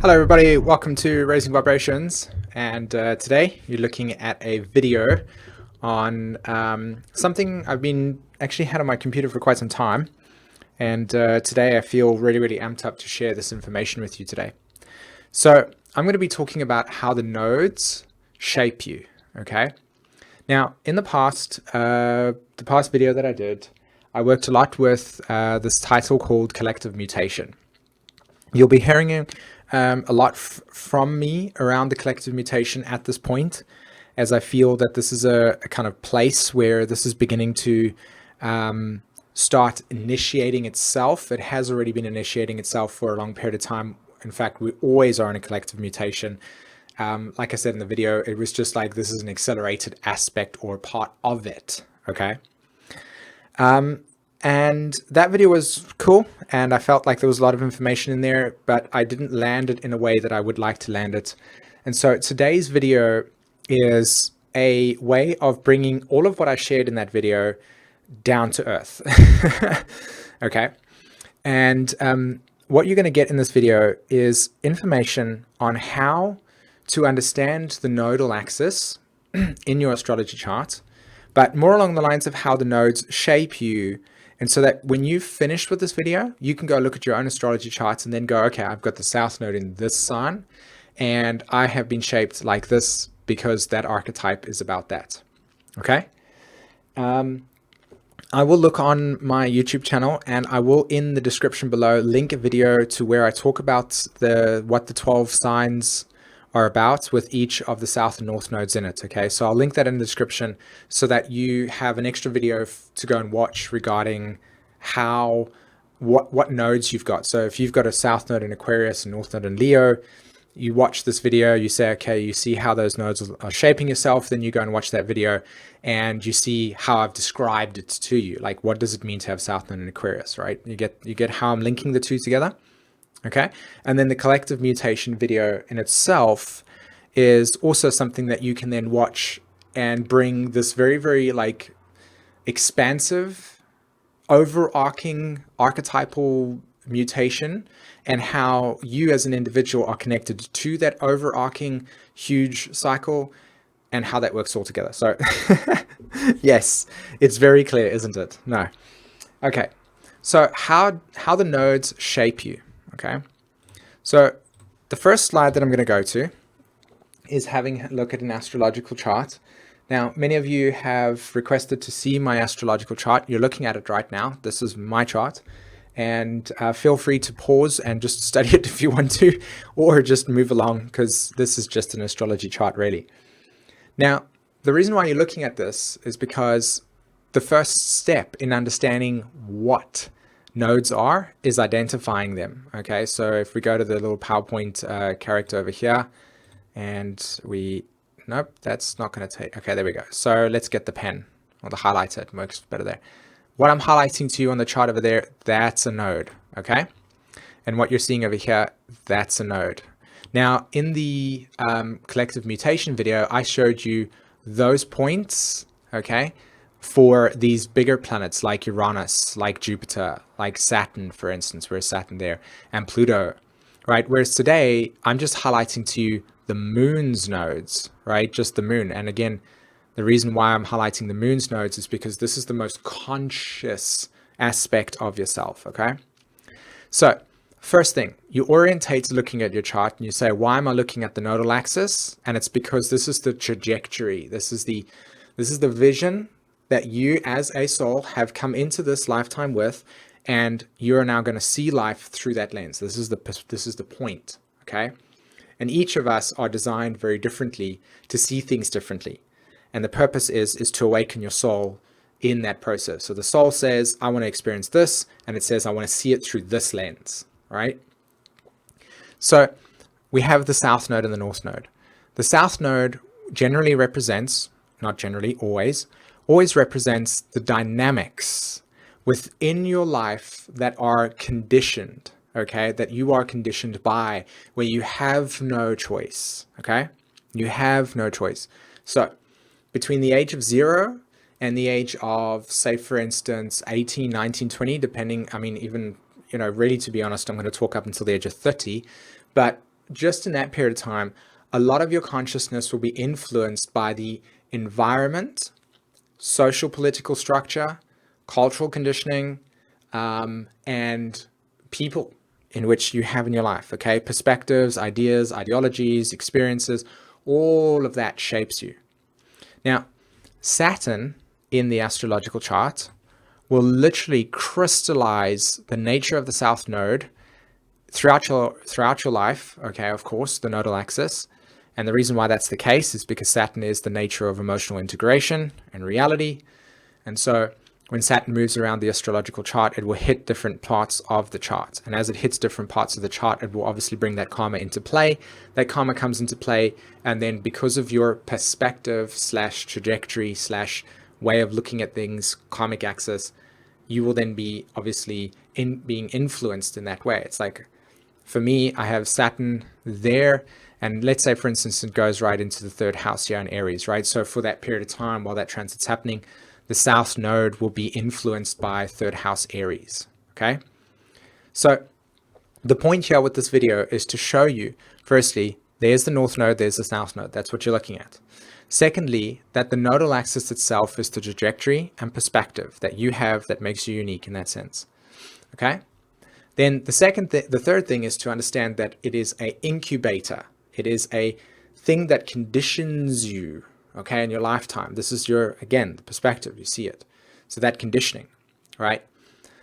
Hello everybody, welcome to Raising Vibrations, and today you're looking at a video on something I've been actually had on my computer for quite some time, and today I feel really amped up to share this information with you today. So I'm going to be talking about how the nodes shape you, okay? Now in the past video that I did, I worked a lot with this title called Collective Mutation. You'll be hearing a lot from me around the collective mutation at this point, as I feel that this is a kind of place where this is beginning to start initiating itself. It has already been initiating itself for a long period of time. In fact, we always are in a collective mutation. Like I said in the video, it was just like this is an accelerated aspect or part of it, okay? And that video was cool, and I felt like there was a lot of information in there, but I didn't land it in a way that I would like to land it. And so today's video is a way of bringing all of what I shared in that video down to earth. Okay. And what you're going to get in this video is information on how to understand the nodal axis in your astrology chart, but more along the lines of how the nodes shape you. And so that when you've finished with this video, you can go look at your own astrology charts and then go, okay, I've got the south node in this sign, and I have been shaped like this because that archetype is about that. Okay. I will look on my YouTube channel, and I will in the description below link a video to where I talk about what the 12 signs are about with each of the south and north nodes in it. Okay, so I'll link that in the description so that you have an extra video to go and watch regarding what nodes you've got. So if you've got a south node in Aquarius and north node in Leo, you watch this video, you say, okay, you see how those nodes are shaping yourself, then you go and watch that video and you see how I've described it to you. Like, what does it mean to have south node in Aquarius, right? You get how I'm linking the two together. Okay, and then the collective mutation video in itself is also something that you can then watch and bring this very like expansive, overarching archetypal mutation, and how you as an individual are connected to that overarching huge cycle and how that works all together. So yes, it's very clear, isn't it? No. Okay, so how the nodes shape you. Okay, so the first slide that I'm going to go to is having a look at an astrological chart. Now, many of you have requested to see my astrological chart. You're looking at it right now. This is my chart, and feel free to pause and just study it if you want to, or just move along, because this is just an astrology chart really. Now, the reason why you're looking at this is because the first step in understanding what nodes are is identifying them. Okay, so if we go to the little PowerPoint character over here, and nope, that's not going to take, okay, there we go. So let's get the pen or the highlighter, it works better there. What I'm highlighting to you on the chart over there, that's a node, okay? And what you're seeing over here, that's a node. Now, in the collective mutation video, I showed you those points, okay, for these bigger planets like Uranus, like Jupiter, like Saturn, for instance, where's Saturn there, and Pluto, right? Whereas today, I'm just highlighting to you the moon's nodes, right? Just the moon. And again, the reason why I'm highlighting the moon's nodes is because this is the most conscious aspect of yourself, okay? So first thing, you orientate looking at your chart and you say, why am I looking at the nodal axis? And it's because this is the trajectory. This is the vision that you as a soul have come into this lifetime with, and you're now going to see life through that lens. This is the point, okay? And each of us are designed very differently to see things differently. And the purpose is to awaken your soul in that process. So the soul says, I want to experience this, and it says, I want to see it through this lens, right? So we have the south node and the north node. The south node generally represents, not generally, always represents the dynamics within your life that are conditioned, okay, that you are conditioned by, where you have no choice, okay? You have no choice. So between the age of 0 and the age of, say, for instance, 18, 19, 20, depending, I mean, even, really, to be honest, I'm going to talk up until the age of 30, but just in that period of time, a lot of your consciousness will be influenced by the environment, social political structure, cultural conditioning, and people in which you have in your life, okay? Perspectives, ideas, ideologies, experiences, all of that shapes you. Now, Saturn in the astrological chart will literally crystallize the nature of the South Node throughout your life, okay, of course, the nodal axis. And the reason why that's the case is because Saturn is the nature of emotional integration and reality. And so when Saturn moves around the astrological chart, it will hit different parts of the chart. And as it hits different parts of the chart, it will obviously bring that karma into play. That karma comes into play. And then because of your perspective slash trajectory slash way of looking at things, karmic axis, you will then be obviously being influenced in that way. It's like, for me, I have Saturn there. And let's say, for instance, it goes right into the third house here in Aries, right? So for that period of time while that transit's happening, the South Node will be influenced by third house Aries, okay? So the point here with this video is to show you, firstly, there's the North Node, there's the South Node. That's what you're looking at. Secondly, that the nodal axis itself is the trajectory and perspective that you have that makes you unique in that sense, okay? Then the third thing is to understand that it is an incubator. It is a thing that conditions you, okay, in your lifetime. This is your, again, the perspective, you see it. So that conditioning, right?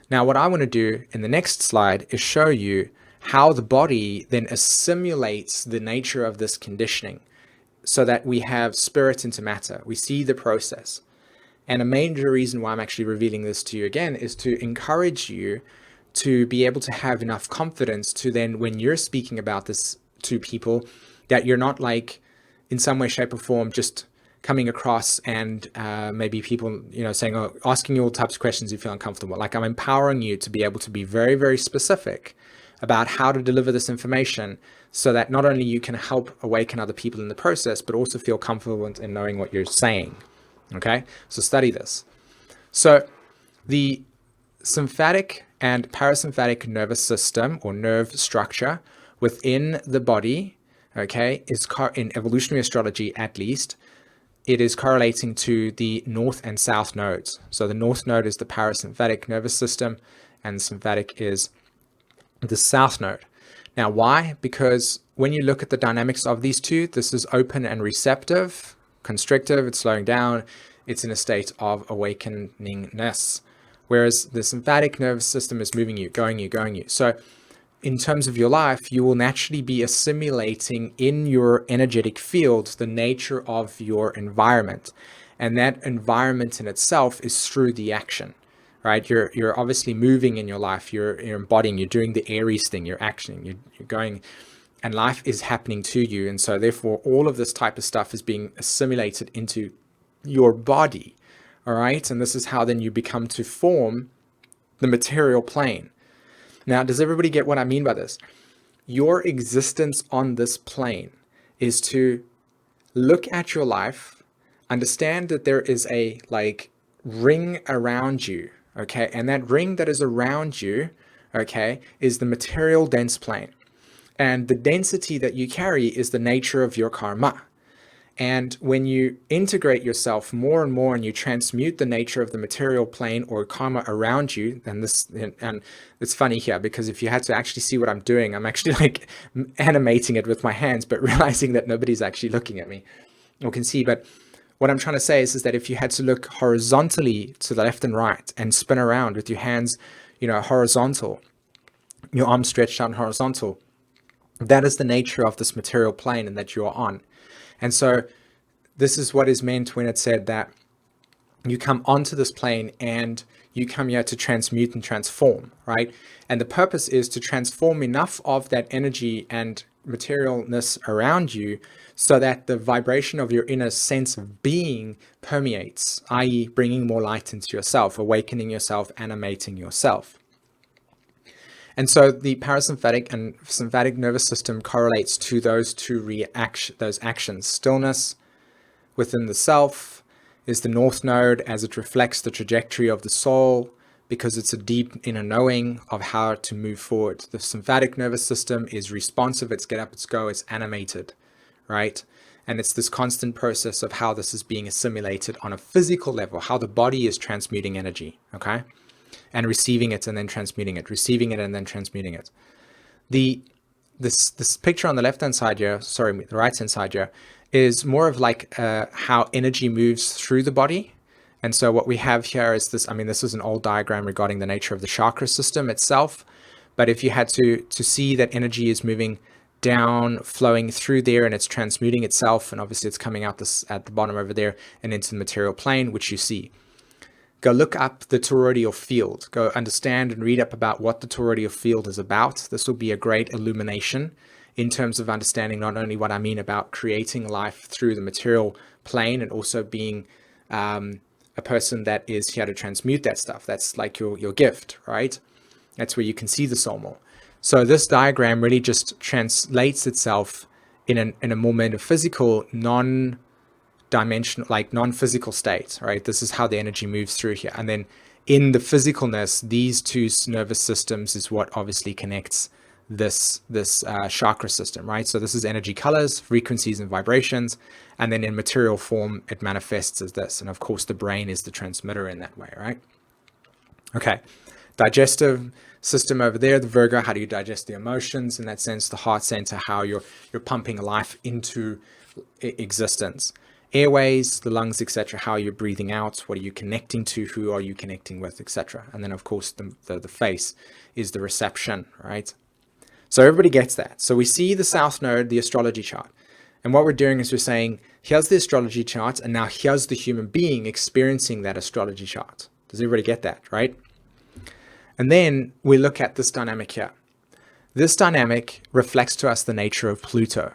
Now, what I want to do in the next slide is show you how the body then assimilates the nature of this conditioning so that we have spirit into matter. We see the process. And a major reason why I'm actually revealing this to you again is to encourage you to be able to have enough confidence to then, when you're speaking about this to people, that you're not like in some way, shape or form, just coming across and maybe people, saying, oh, asking you all types of questions you feel uncomfortable. Like, I'm empowering you to be able to be very, very specific about how to deliver this information so that not only you can help awaken other people in the process, but also feel comfortable in knowing what you're saying. Okay, so study this. So the sympathetic and parasympathetic nervous system or nerve structure within the body, okay, is in evolutionary astrology at least, it is correlating to the north and south nodes. So the north node is the parasympathetic nervous system and the sympathetic is the south node. Now, why? Because when you look at the dynamics of these two, this is open and receptive, constrictive, it's slowing down, it's in a state of awakeningness. Whereas the sympathetic nervous system is moving you, going you. So in terms of your life, you will naturally be assimilating in your energetic field the nature of your environment. And that environment in itself is through the action, right? You're obviously moving in your life, you're embodying, you're doing the Aries thing, you're actioning, you're going, and life is happening to you. And so therefore, all of this type of stuff is being assimilated into your body, all right? And this is how then you become to form the material plane. Now, does everybody get what I mean by this? Your existence on this plane is to look at your life, understand that there is a ring around you, okay? And that ring that is around you, okay, is the material dense plane. And the density that you carry is the nature of your karma. And when you integrate yourself more and more and you transmute the nature of the material plane or karma around you, and it's funny here because if you had to actually see what I'm doing, I'm actually animating it with my hands, but realizing that nobody's actually looking at me or can see. But what I'm trying to say is that if you had to look horizontally to the left and right and spin around with your hands, horizontal, your arms stretched out horizontal, that is the nature of this material plane and that you are on. And so this is what is meant when it said that you come onto this plane and you come here to transmute and transform, right? And the purpose is to transform enough of that energy and materialness around you so that the vibration of your inner sense of being permeates, i.e. bringing more light into yourself, awakening yourself, animating yourself. And so the parasympathetic and sympathetic nervous system correlates to those those actions. Stillness within the self is the north node as it reflects the trajectory of the soul, because it's a deep inner knowing of how to move forward. The sympathetic nervous system is responsive, it's get up, it's go, it's animated, right? And it's this constant process of how this is being assimilated on a physical level, how the body is transmuting energy, okay? And receiving it and then transmuting it, receiving it and then transmuting it. This picture on the left-hand side here, sorry, the right-hand side here, is more of like how energy moves through the body. And so what we have here is this, I mean, this is an old diagram regarding the nature of the chakra system itself. But if you had to see that energy is moving down, flowing through there, and it's transmuting itself, and obviously it's coming out this at the bottom over there and into the material plane, which you see. Go look up the toroidal field. Go understand and read up about what the toroidal field is about. This will be a great illumination in terms of understanding not only what I mean about creating life through the material plane and also being a person that is here to transmute that stuff. That's like your gift, right? That's where you can see the soul more. So this diagram really just translates itself in a more metaphysical, non-dimensional, like non-physical state, right? This is how the energy moves through here. And then in the physicalness, these two nervous systems is what obviously connects this chakra system, right? So this is energy colors, frequencies and vibrations, and then in material form it manifests as this, and of course the brain is the transmitter in that way, right? Okay, digestive system over there, the Virgo, how do you digest the emotions? In that sense, the heart center, how you're pumping life into existence. Airways, the lungs, etc., how you're breathing out, what are you connecting to, who are you connecting with, etc. And then of course the face is the reception, right? So everybody gets that. So we see the South Node, the astrology chart. And what we're doing is we're saying, here's the astrology chart, and now here's the human being experiencing that astrology chart. Does everybody get that, right? And then we look at this dynamic here. This dynamic reflects to us the nature of Pluto.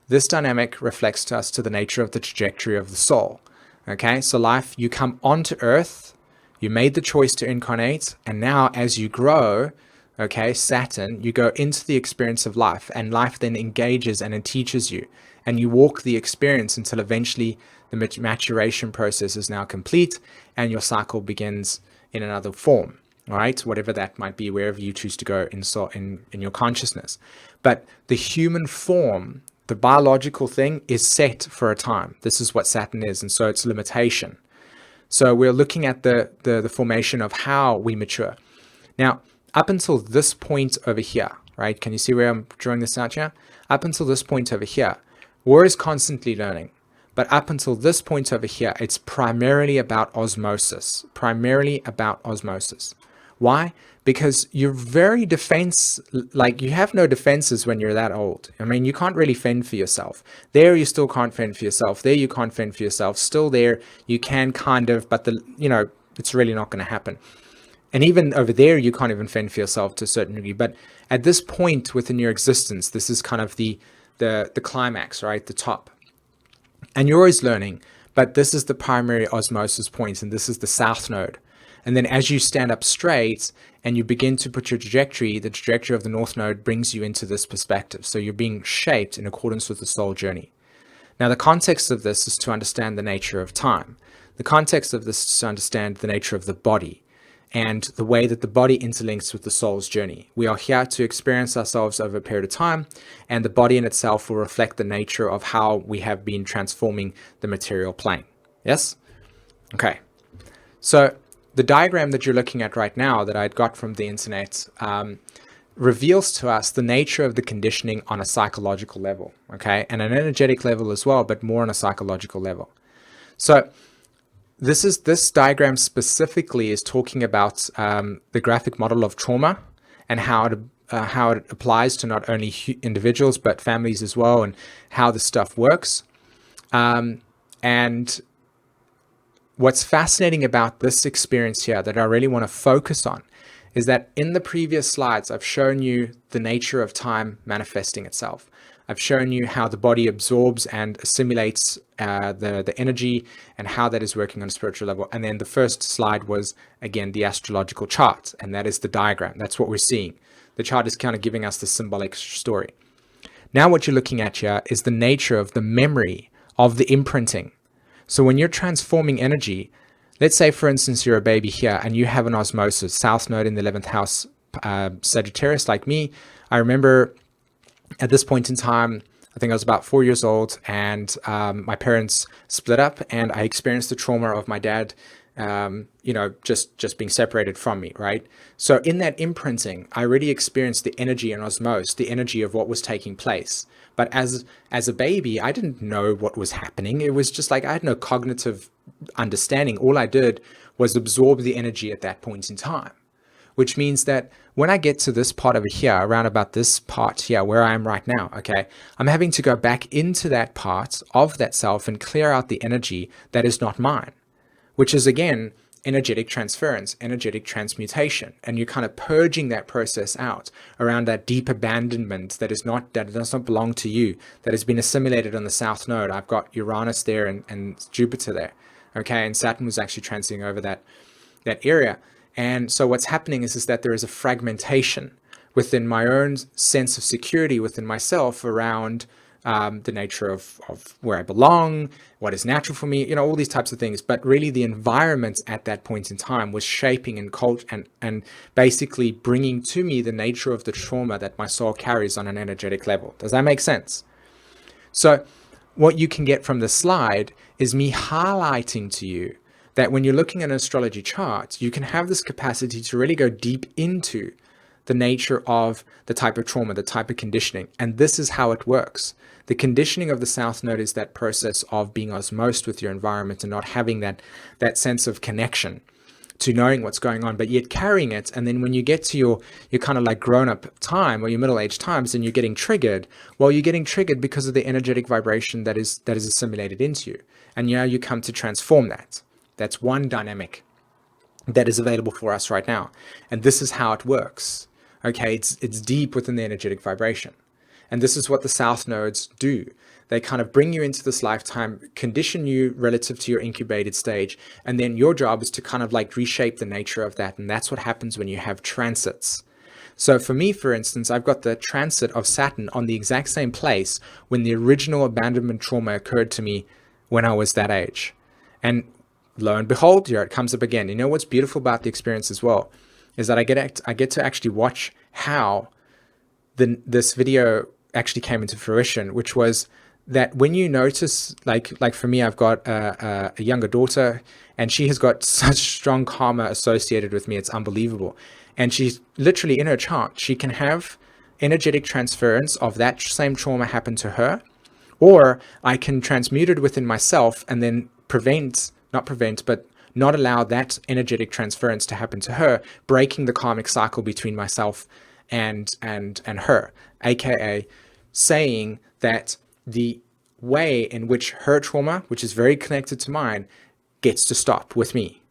This dynamic reflects to us to the nature of the trajectory of the soul. Okay, so life, you come onto Earth, you made the choice to incarnate, and now as you grow, okay, Saturn, you go into the experience of life, and life then engages and it teaches you, and you walk the experience until eventually the maturation process is now complete and your cycle begins in another form, all right, whatever that might be, wherever you choose to go in your consciousness. But the human form, the biological thing, is set for a time. This is what Saturn is, and so it's limitation. So we're looking at the formation of how we mature. Now, up until this point over here, right? Can you see where I'm drawing this out here? Up until this point over here, we're constantly learning. But up until this point over here, it's primarily about osmosis. Primarily about osmosis. Why? Because you're very like you have no defenses when you're that old. I mean, you can't really fend for yourself. There, you still can't fend for yourself. There, you can't fend for yourself. Still there, you can kind of, but it's really not going to happen. And even over there, you can't even fend for yourself to a certain degree. But at this point within your existence, this is kind of the climax, right? The top. And you're always learning, but this is the primary osmosis point, and this is the South Node. And then as you stand up straight and you begin to put your trajectory, the trajectory of the North Node brings you into this perspective. So you're being shaped in accordance with the soul journey. Now, the context of this is to understand the nature of time. The context of this is to understand the nature of the body and the way that the body interlinks with the soul's journey. We are here to experience ourselves over a period of time, and the body in itself will reflect the nature of how we have been transforming the material plane. Yes? Okay. So the diagram that you're looking at right now that I got from the internet reveals to us the nature of the conditioning on a psychological level, okay? And an energetic level as well, but more on a psychological level. So this diagram specifically is talking about the graphic model of trauma and how it applies to not only individuals but families as well, and how this stuff works. And what's fascinating about this experience here that I really want to focus on is that in the previous slides, I've shown you the nature of time manifesting itself. I've shown you how the body absorbs and assimilates the energy and how that is working on a spiritual level. And then the first slide was, again, the astrological chart, and that is the diagram. That's what we're seeing. The chart is kind of giving us the symbolic story. Now what you're looking at here is the nature of the memory of the imprinting. So when you're transforming energy, let's say, for instance, you're a baby here and you have an osmosis, South Node in the 11th house, Sagittarius, like me. I remember at this point in time, I think I was about 4 years old, and my parents split up, and I experienced the trauma of my dad, just being separated from me, right? So in that imprinting, I already experienced the energy and osmosis, the energy of what was taking place. But as a baby, I didn't know what was happening. It was just like I had no cognitive understanding. All I did was absorb the energy at that point in time, which means that when I get to this part over here, around about this part here, where I am right now, okay, I'm having to go back into that part of that self and clear out the energy that is not mine, which is, again, energetic transference, energetic transmutation. And you're kind of purging that process out around that deep abandonment that does not belong to you, that has been assimilated on the South Node. I've got Uranus there and Jupiter there, okay, and Saturn was actually transiting over that area. And so what's happening is that there is a fragmentation within my own sense of security within myself around the nature of where I belong, what is natural for me, all these types of things. But really the environment at that point in time was shaping and basically bringing to me the nature of the trauma that my soul carries on an energetic level. Does that make sense? So what you can get from the slide is me highlighting to you that when you're looking at an astrology chart, you can have this capacity to really go deep into the nature of the type of trauma, the type of conditioning. And this is how it works. The conditioning of the South Node is that process of being osmosed with your environment and not having that sense of connection to knowing what's going on, but yet carrying it. And then when you get to your kind of like grown-up time or your middle-aged times and you're getting triggered, well, you're getting triggered because of the energetic vibration that is assimilated into you. And now you come to transform that. That's one dynamic that is available for us right now. And this is how it works. Okay, it's deep within the energetic vibration. And this is what the South Nodes do. They kind of bring you into this lifetime, condition you relative to your incubated stage, and then your job is to kind of like reshape the nature of that. And that's what happens when you have transits. So for me, for instance, I've got the transit of Saturn on the exact same place when the original abandonment trauma occurred to me when I was that age. And lo and behold, here it comes up again. You know what's beautiful about the experience as well is that I get to actually watch how this video actually came into fruition, which was that when you notice, like for me, I've got a younger daughter, and she has got such strong karma associated with me. It's unbelievable. And she's literally in her chart, she can have energetic transference of that same trauma happen to her, or I can transmute it within myself and then not allow that energetic transference to happen to her, breaking the karmic cycle between myself and her, aka saying that the way in which her trauma, which is very connected to mine, gets to stop with me.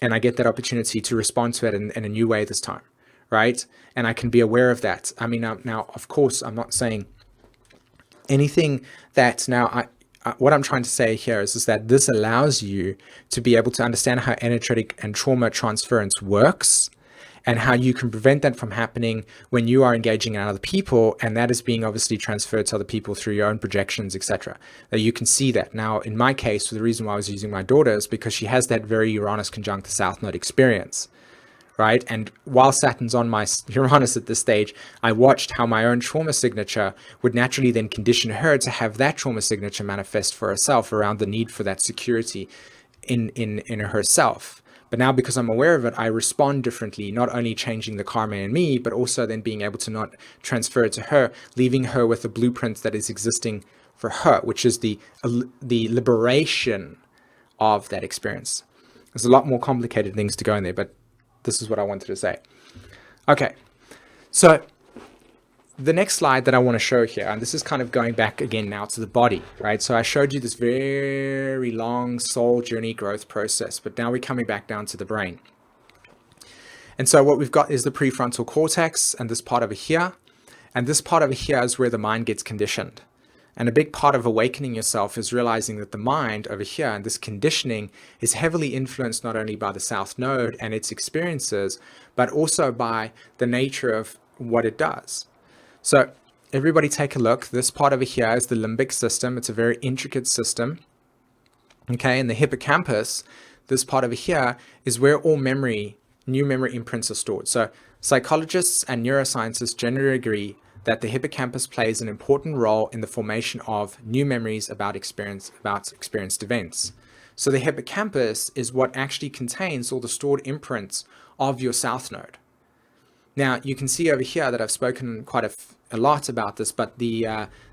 And I get that opportunity to respond to it in a new way this time, right? And I can be aware of that. I mean, now, of course, I'm not saying anything that what I'm trying to say here is that this allows you to be able to understand how energetic and trauma transference works, and how you can prevent that from happening when you are engaging in other people, and that is being obviously transferred to other people through your own projections, etc. That you can see that. Now, in my case, the reason why I was using my daughter is because she has that very Uranus conjunct the South Node experience, right? And while Saturn's on my Uranus at this stage, I watched how my own trauma signature would naturally then condition her to have that trauma signature manifest for herself around the need for that security in herself. But now, because I'm aware of it, I respond differently, not only changing the karma in me, but also then being able to not transfer it to her, leaving her with a blueprint that is existing for her, which is the liberation of that experience. There's a lot more complicated things to go in there, but this is what I wanted to say. Okay, so the next slide that I want to show here, and this is kind of going back again now to the body, right? So I showed you this very long soul journey growth process, but now we're coming back down to the brain. And so what we've got is the prefrontal cortex and this part over here. And this part over here is where the mind gets conditioned. And a big part of awakening yourself is realizing that the mind over here and this conditioning is heavily influenced not only by the South Node and its experiences, but also by the nature of what it does. So everybody take a look. This part over here is the limbic system. It's a very intricate system. Okay, and the hippocampus, this part over here, is where all new memory imprints are stored. So psychologists and neuroscientists generally agree that the hippocampus plays an important role in the formation of new memories about experienced events. So the hippocampus is what actually contains all the stored imprints of your south node. Now, you can see over here that I've spoken quite a lot about this, but the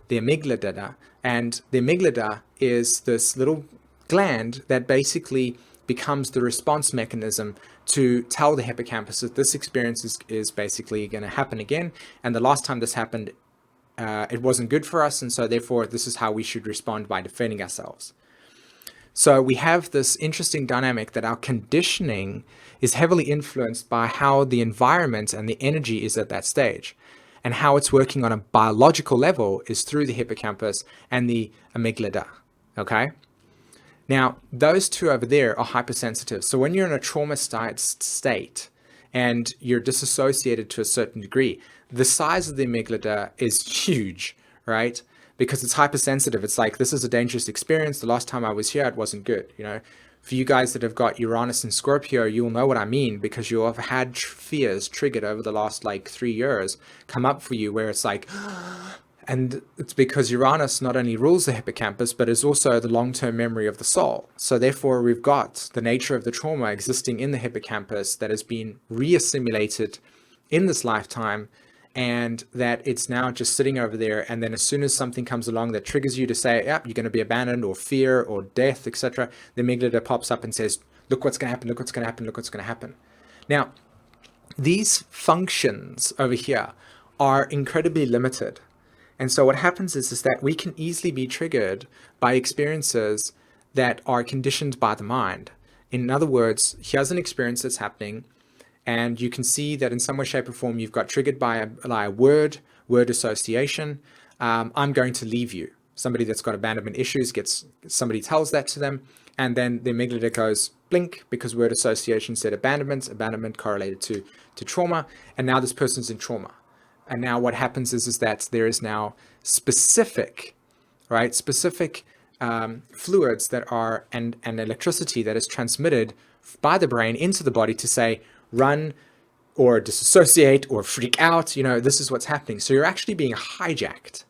amygdala, and the amygdala is this little gland that basically becomes the response mechanism to tell the hippocampus that this experience is basically going to happen again. And the last time this happened, it wasn't good for us. And so therefore, this is how we should respond by defending ourselves. So we have this interesting dynamic that our conditioning is heavily influenced by how the environment and the energy is at that stage. And how it's working on a biological level is through the hippocampus and the amygdala, okay? Now, those two over there are hypersensitive. So when you're in a trauma state and you're disassociated to a certain degree, the size of the amygdala is huge, right? Because it's hypersensitive. It's like, this is a dangerous experience. The last time I was here, it wasn't good. You know, for you guys that have got Uranus and Scorpio, you'll know what I mean, because you'll have had fears triggered over the last like 3 years come up for you where it's like, and it's because Uranus not only rules the hippocampus, but is also the long-term memory of the soul. So therefore, we've got the nature of the trauma existing in the hippocampus that has been re-assimilated in this lifetime, and that it's now just sitting over there. And then as soon as something comes along that triggers you to say, yeah, you're going to be abandoned or fear or death, etc., the amygdala pops up and says, look what's going to happen, look what's going to happen, look what's going to happen. Now, these functions over here are incredibly limited. And so what happens is that we can easily be triggered by experiences that are conditioned by the mind. In other words, here's an experience that's happening, and you can see that in some way, shape, or form, you've got triggered by a word association. I'm going to leave you. Somebody that's got abandonment issues somebody tells that to them, and then the amygdala goes blink because word association said abandonment correlated to trauma, and now this person's in trauma. And now what happens is that there is now specific fluids that are, and electricity that is transmitted by the brain into the body to say, run or disassociate or freak out. You know, this is what's happening. So you're actually being hijacked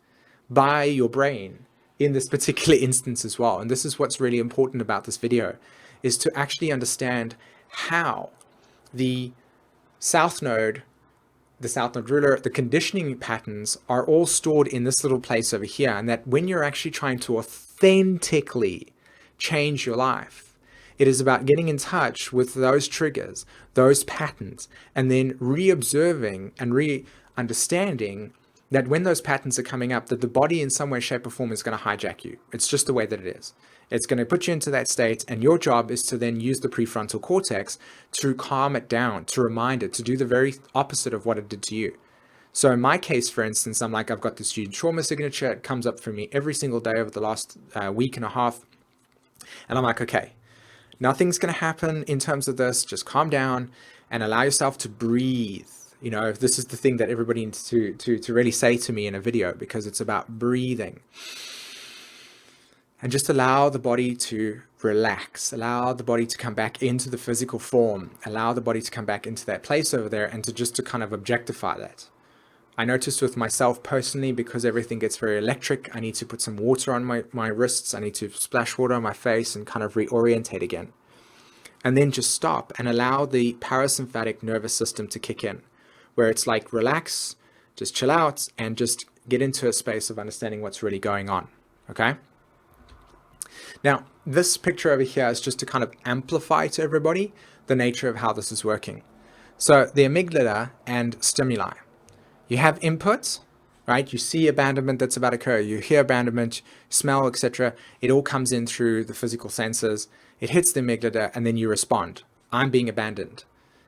by your brain in this particular instance as well. And this is what's really important about this video, is to actually understand how the south node ruler, the conditioning patterns are all stored in this little place over here. And that when you're actually trying to authentically change your life, it is about getting in touch with those triggers, those patterns, and then re-observing and re-understanding that when those patterns are coming up, that the body in some way, shape, or form is going to hijack you. It's just the way that it is. It's going to put you into that state, and your job is to then use the prefrontal cortex to calm it down, to remind it, to do the very opposite of what it did to you. So in my case, for instance, I'm like, I've got this huge trauma signature. It comes up for me every single day over the last week and a half. And I'm like, okay, nothing's going to happen in terms of this. Just calm down and allow yourself to breathe. You know, this is the thing that everybody needs to really say to me in a video, because it's about breathing. And just allow the body to relax, allow the body to come back into the physical form, allow the body to come back into that place over there, and to kind of objectify that. I noticed with myself personally, because everything gets very electric, I need to put some water on my wrists. I need to splash water on my face and kind of reorientate again. And then just stop and allow the parasympathetic nervous system to kick in, where it's like, relax, just chill out, and just get into a space of understanding what's really going on, okay? Now, this picture over here is just to kind of amplify to everybody the nature of how this is working. So the amygdala and stimuli. You have inputs, right? You see abandonment that's about to occur. You hear abandonment, smell, etc. It all comes in through the physical senses. It hits the amygdala, and then you respond. I'm being abandoned.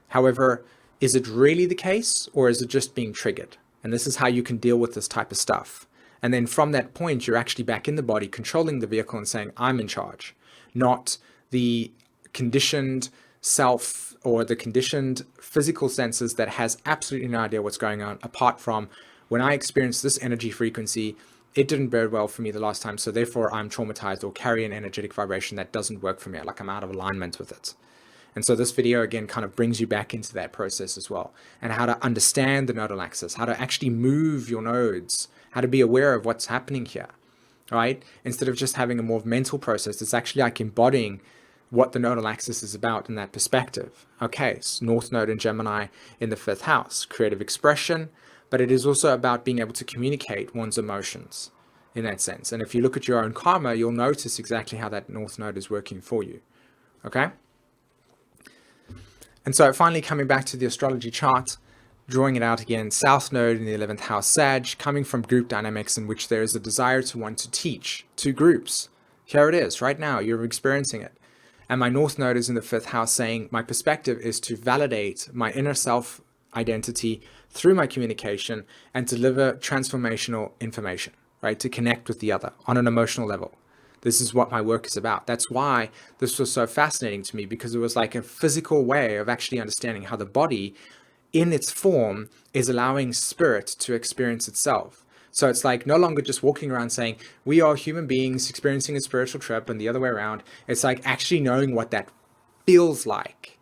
However, is it really the case, or is it just being triggered? And this is how you can deal with this type of stuff. And then from that point, you're actually back in the body, controlling the vehicle and saying, I'm in charge, not the conditioned self or the conditioned physical senses that has absolutely no idea what's going on, apart from when I experience this energy frequency, it didn't bode well for me the last time, so therefore I'm traumatized or carry an energetic vibration that doesn't work for me, like I'm out of alignment with it. And so this video again kind of brings you back into that process as well, and how to understand the nodal axis, how to actually move your nodes, how to be aware of what's happening here, right? Instead of just having a more mental process, it's actually like embodying what the nodal axis is about in that perspective. Okay, so North Node in Gemini in the 5th house, creative expression, but it is also about being able to communicate one's emotions in that sense. And if you look at your own karma, you'll notice exactly how that North Node is working for you. Okay? And so finally coming back to the astrology chart, drawing it out again, South Node in the 11th house Sag, coming from group dynamics in which there is a desire to want to teach to groups. Here it is, right now, you're experiencing it. And my North Node is in the 5th house saying my perspective is to validate my inner self identity through my communication and deliver transformational information, right? To connect with the other on an emotional level. This is what my work is about. That's why this was so fascinating to me, because it was like a physical way of actually understanding how the body in its form is allowing spirit to experience itself. So it's like no longer just walking around saying we are human beings experiencing a spiritual trip and the other way around. It's like actually knowing what that feels like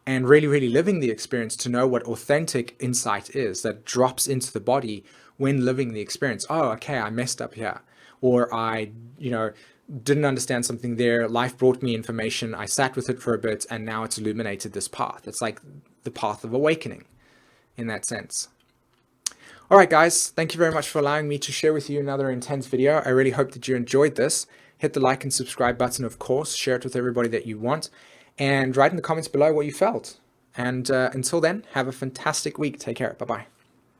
and really, really living the experience to know what authentic insight is that drops into the body when living the experience. Oh, okay, I messed up here. Or I, didn't understand something there. Life brought me information. I sat with it for a bit and now it's illuminated this path. It's like the path of awakening in that sense. All right, guys, thank you very much for allowing me to share with you another intense video. I really hope that you enjoyed this. Hit the like and subscribe button, of course. Share it with everybody that you want. And write in the comments below what you felt. And until then, have a fantastic week. Take care. Bye-bye.